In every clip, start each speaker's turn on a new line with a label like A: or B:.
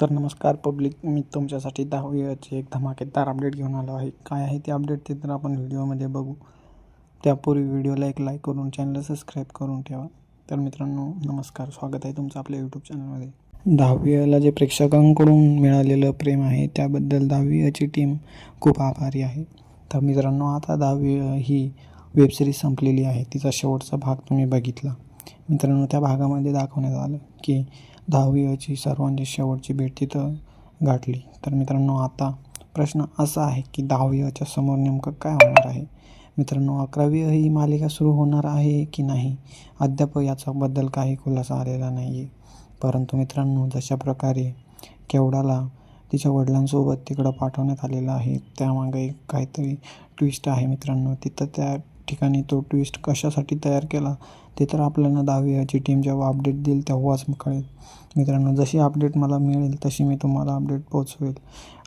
A: तर नमस्कार पब्लिक, मी तुमच्यासाठी 10वीचे एक धमाकेदार अपडेट घेऊन आलो आहे. काय आहे ते अपडेट ते तर आपण व्हिडिओमध्ये बघू. त्यापूर्वी व्हिडिओला एक लाईक करून चॅनलला सबस्क्राईब करून ठेवा. तर मित्रांनो नमस्कार, स्वागत आहे तुमचं आपल्या यूट्यूब चॅनलमध्ये. 10वीला जे प्रेक्षकांकडून मिळालेलं प्रेम आहे त्याबद्दल 10वीची टीम खूप आभारी आहे. तर मित्रांनो आता 10वी ही वेबसिरीज संपलेली आहे. तिचा शेवटचा भाग तुम्ही बघितला. मित्रांनो त्या भागामध्ये दाखवण्यात आलं की 10वीची सर्वांची शेवटची भेट तिथं गाठली. तर मित्रांनो आता प्रश्न असा आहे की 10वीच्या समोर नेमकं काय होणार आहे. मित्रांनो 11वी ही मालिका सुरू होणार आहे की नाही अद्याप याच्याबद्दल काही खुलासा आलेला नाही आहे. परंतु मित्रांनो जशा प्रकारे केवढाला तिच्या वडिलांसोबत तिकडं पाठवण्यात आलेलं आहे त्यामागे एक काहीतरी ट्विस्ट आहे मित्रांनो. तिथं त्या ठिकाणी तो ट्विस्ट कशासाठी तयार केला ते तर आपल्याला 10वीची टीम जेव्हा अपडेट देईल तेव्हाच कळेल. मित्रांनो जशी अपडेट मला मिळेल तशी मी तुम्हाला अपडेट पोहोचवेल.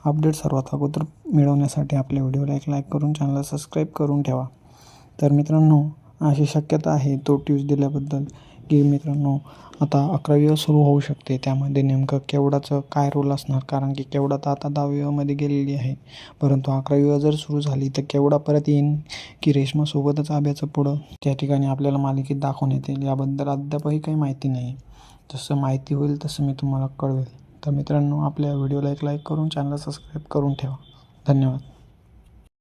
A: अपडेट सर्वात अगोदर मिळवण्यासाठी आपल्या व्हिडिओला एक लाईक करून चॅनलला सबस्क्राईब करून ठेवा. तर मित्रांनो अशी शक्यता आहे तो ट्विस्ट दिल्याबद्दल की मित्रांनो आता 11वी सुरू होऊ शकते. त्यामध्ये नेमकं केवढाचं काय रोल असणार, कारण की केवढा तर आता 10वीमध्ये गेलेली आहे. परंतु 11वी जर सुरू झाली तर केवढा परत येईन की रेश्मासोबतच आब्याचं पुढं त्या ठिकाणी आपल्याला मालिकेत दाखवण्यात येईल याबद्दल अद्यापही काही माहिती नाही. जसं माहिती होईल तसं मी तुम्हाला कळवेल. तर मित्रांनो आपल्या व्हिडिओला एक लाईक करून चॅनलला सबस्क्राईब करून ठेवा. धन्यवाद.